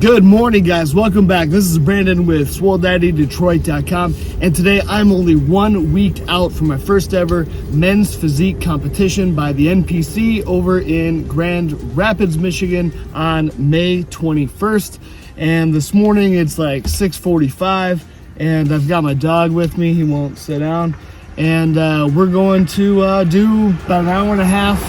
Good morning, guys. Welcome back. This is Brandon with SwoleDaddyDetroit.com, and today I'm only 1 week out from my first ever men's physique competition by the NPC over in Grand Rapids, Michigan on May 21st. And this morning it's like 6:45, and I've got my dog with me. He won't sit down. And we're going to do about an hour and a half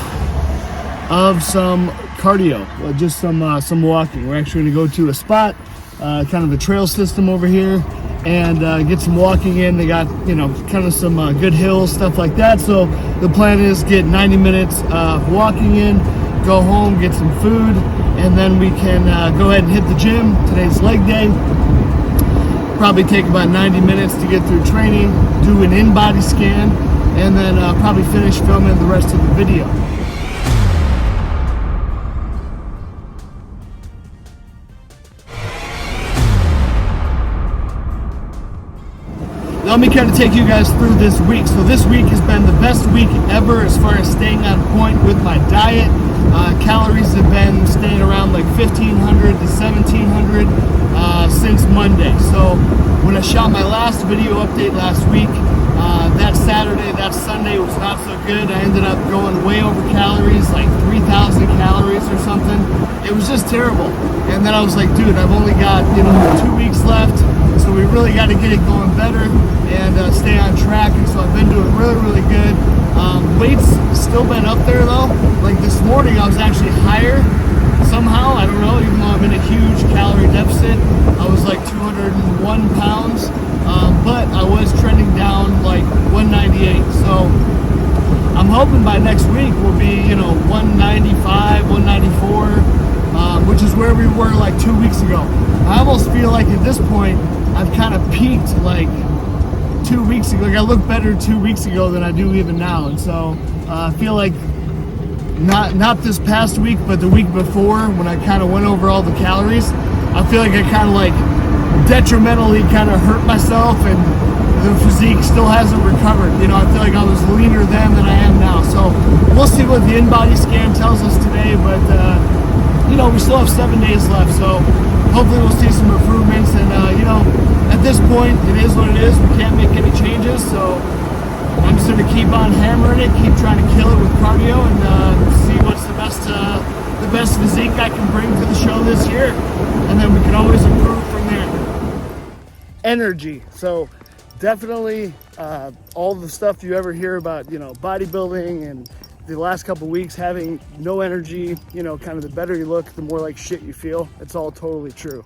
of some cardio, just some walking. We're actually going to go to a spot, kind of a trail system over here, and get some walking in. They got, kind of some good hills, stuff like that. So the plan is get 90 minutes of walking in, go home, get some food, and then we can go ahead and hit the gym. Today's leg day. Probably take about 90 minutes to get through training, do an in-body scan, and then probably finish filming the rest of the video. Let me kind of take you guys through this week. So this week has been the best week ever as far as staying on point with my diet. Calories have been staying around like 1,500 to 1,700 since Monday. So when I shot my last video update last week, that Saturday, that Sunday was not so good. I ended up going way over calories, like 3,000 calories or something. It was just terrible. And then I was like, dude, I've only got 2 weeks left. So we really got to get it going better and stay on track. And so I've been doing really good. Weight's still been up there though. Like this morning I was actually higher somehow. I don't know, even though I'm in a huge calorie deficit. I was like 201 pounds, but I was trending down like 198. So I'm hoping by next week we'll be 195, 194, which is where we were like 2 weeks ago. I almost feel like at this point I've kind of peaked like 2 weeks ago. Like I look better 2 weeks ago than I do even now. And so I feel like not this past week, but the week before when I kind of went over all the calories, I feel like I kind of like detrimentally kind of hurt myself, and the physique still hasn't recovered. I feel like I was leaner then than I am now. So we'll see what the in-body scan tells us today, but we still have 7 days left. So hopefully we'll see some improvements, and at this point it is what it is. We can't make any changes, so I'm just going to keep on hammering it, keep trying to kill it with cardio, and see what's the best physique I can bring to the show this year, and then we can always improve from there. Energy. So definitely all the stuff you ever hear about bodybuilding and the last couple weeks having no energy, kind of the better you look, the more like shit you feel. It's all totally true.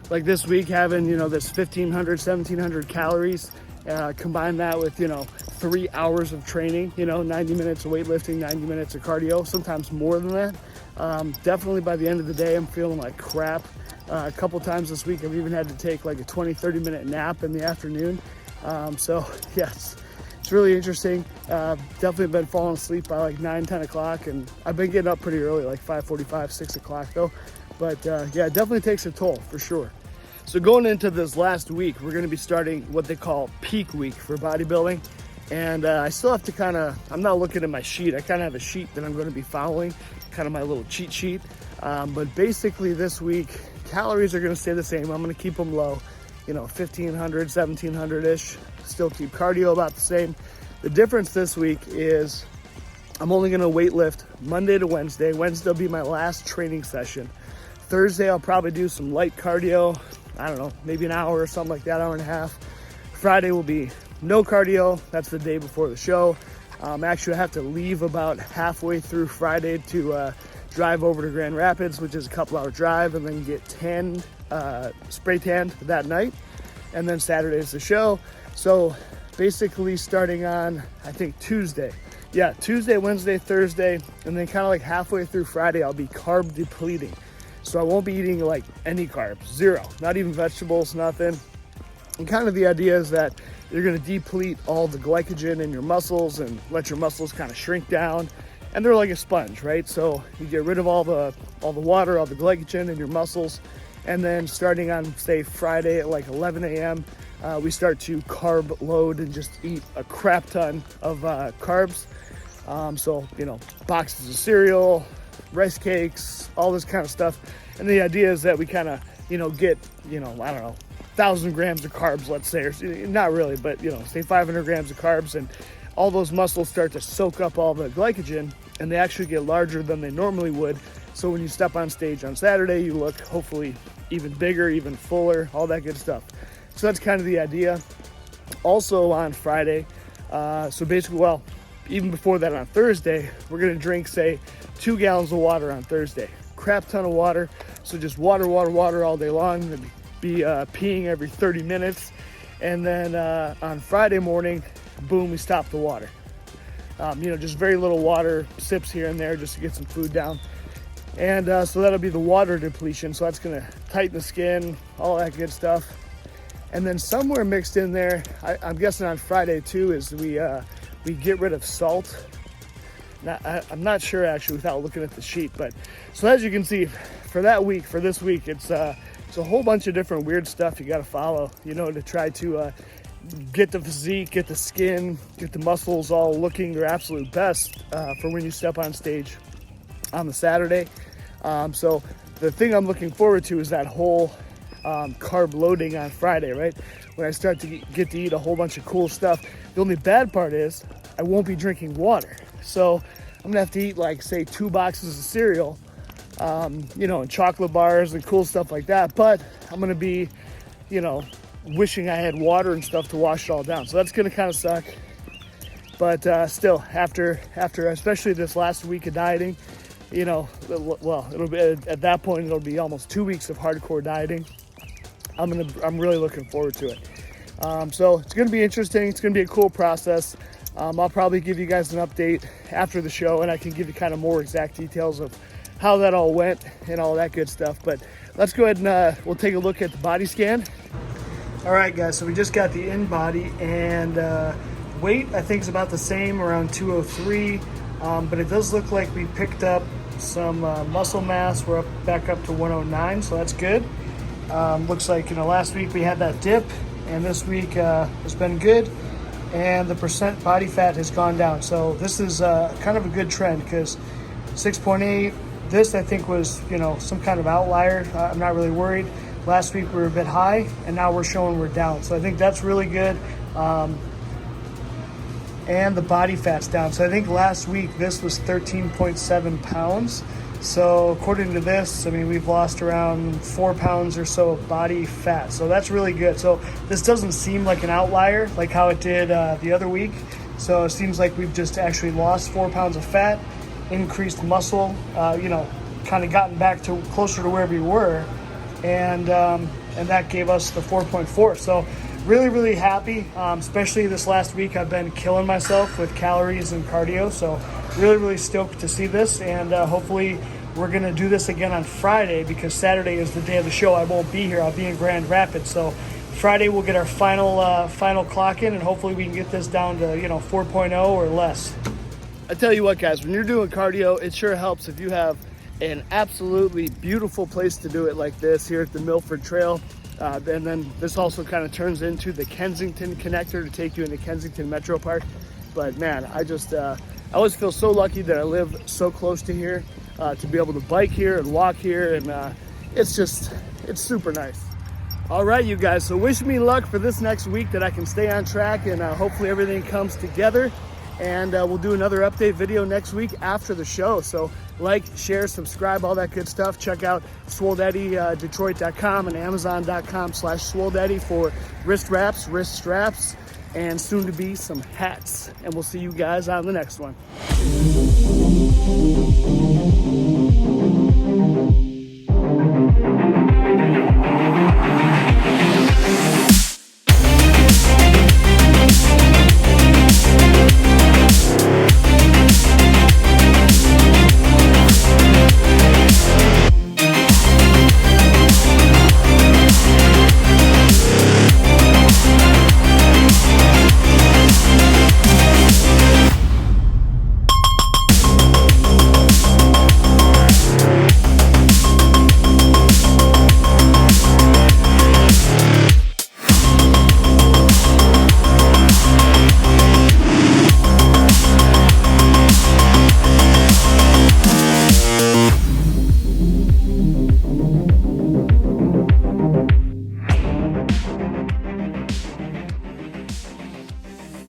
Like this week having, this 1,500, 1,700 calories, combine that with, 3 hours of training, 90 minutes of weightlifting, 90 minutes of cardio, sometimes more than that. Definitely by the end of the day, I'm feeling like crap. A couple times this week, I've even had to take like a 20-30 minute nap in the afternoon. So yes. It's really interesting. Definitely been falling asleep by like 9-10 o'clock, and I've been getting up pretty early, like 5:45, 6 o'clock though. But yeah, it definitely takes a toll for sure. So going into this last week, we're going to be starting what they call peak week for bodybuilding. And I still have to I'm not looking at my sheet. I kind of have a sheet that I'm going to be following, kind of my little cheat sheet. But basically this week, calories are going to stay the same. I'm going to keep them low, 1,500, 1,700-ish. Still keep cardio about the same. The difference this week is I'm only going to weight lift Monday to Wednesday. Wednesday will be my last training session. Thursday I'll probably do some light cardio. I don't know, maybe an hour or something like that, hour and a half. Friday will be no cardio. That's the day before the show. Actually, I have to leave about halfway through Friday to drive over to Grand Rapids, which is a couple-hour drive, and then get spray tanned that night. And then Saturday is the show. So basically starting on, I think, Tuesday. Yeah, Tuesday, Wednesday, Thursday, and then kind of like halfway through Friday, I'll be carb depleting. So I won't be eating like any carbs, zero, not even vegetables, nothing. And kind of the idea is that you're going to deplete all the glycogen in your muscles and let your muscles kind of shrink down. And they're like a sponge, right? So you get rid of all the water, all the glycogen in your muscles. And then starting on, say, Friday at like 11 a.m., we start to carb load and just eat a crap ton of carbs. So, boxes of cereal, rice cakes, all this kind of stuff. And the idea is that we kind of, get, I don't know, 1,000 grams of carbs, let's say, or not really, but, say 500 grams of carbs, and all those muscles start to soak up all the glycogen, and they actually get larger than they normally would. So when you step on stage on Saturday, you look hopefully even bigger, even fuller, all that good stuff. So that's kind of the idea. Also on Friday, so basically, well, even before that on Thursday, we're gonna drink, say, 2 gallons of water on Thursday. Crap ton of water. So just water all day long. We'll be peeing every 30 minutes. And then on Friday morning, boom, we stop the water. Just very little water, sips here and there just to get some food down. And so that'll be the water depletion. So that's gonna tighten the skin, all that good stuff. And then somewhere mixed in there, I'm guessing on Friday too, is we get rid of salt. I'm not sure actually without looking at the sheet, but so as you can see, for this week, it's a whole bunch of different weird stuff you got to follow, to try to get the physique, get the skin, get the muscles all looking their absolute best for when you step on stage on the Saturday. So the thing I'm looking forward to is that whole carb loading on Friday, right? When I start to get to eat a whole bunch of cool stuff. The only bad part is I won't be drinking water. So I'm gonna have to eat like, say, 2 boxes of cereal, and chocolate bars and cool stuff like that. But I'm gonna be, wishing I had water and stuff to wash it all down. So that's gonna kind of suck. But still, after especially this last week of dieting, well, it'll be at that point it'll be almost 2 weeks of hardcore dieting. I'm really looking forward to it. So it's gonna be interesting. It's gonna be a cool process. I'll probably give you guys an update after the show, and I can give you kind of more exact details of how that all went and all that good stuff. But let's go ahead and we'll take a look at the body scan. All right, guys, so we just got the in body, and weight I think is about the same, around 203, but it does look like we picked up some muscle mass. We're back up to 109, so that's good. Looks like last week we had that dip, and this week has been good, and the percent body fat has gone down. So this is kind of a good trend, because 6.8, this I think was some kind of outlier. I'm not really worried. Last week we were a bit high, and now we're showing we're down. So I think that's really good. And the body fat's down. So I think last week this was 13.7 pounds. So according to this, we've lost around 4 pounds or so of body fat. So that's really good. So this doesn't seem like an outlier like how it did the other week. So it seems like we've just actually lost 4 pounds of fat, increased muscle, kind of gotten back to closer to where we were. And that gave us the 4.4. So really, really happy, especially this last week. I've been killing myself with calories and cardio. So really, really stoked to see this. And hopefully we're going to do this again on Friday, because Saturday is the day of the show. I won't be here. I'll be in Grand Rapids. So Friday we'll get our final clock in, and hopefully we can get this down to 4.0 or less. I tell you what, guys, when you're doing cardio, it sure helps if you have an absolutely beautiful place to do it like this here at the Milford Trail. And then this also kind of turns into the Kensington connector to take you into Kensington Metro Park. But man, I always feel so lucky that I live so close to here, to be able to bike here and walk here, and it's super nice. All right, you guys, so wish me luck for this next week, that I can stay on track, and hopefully everything comes together. And we'll do another update video next week after the show. So like, share, subscribe, all that good stuff. Check out SwoleDaddyDetroit.com and Amazon.com/SwoleDaddy for wrist wraps, wrist straps, and soon to be some hats. And we'll see you guys on the next one.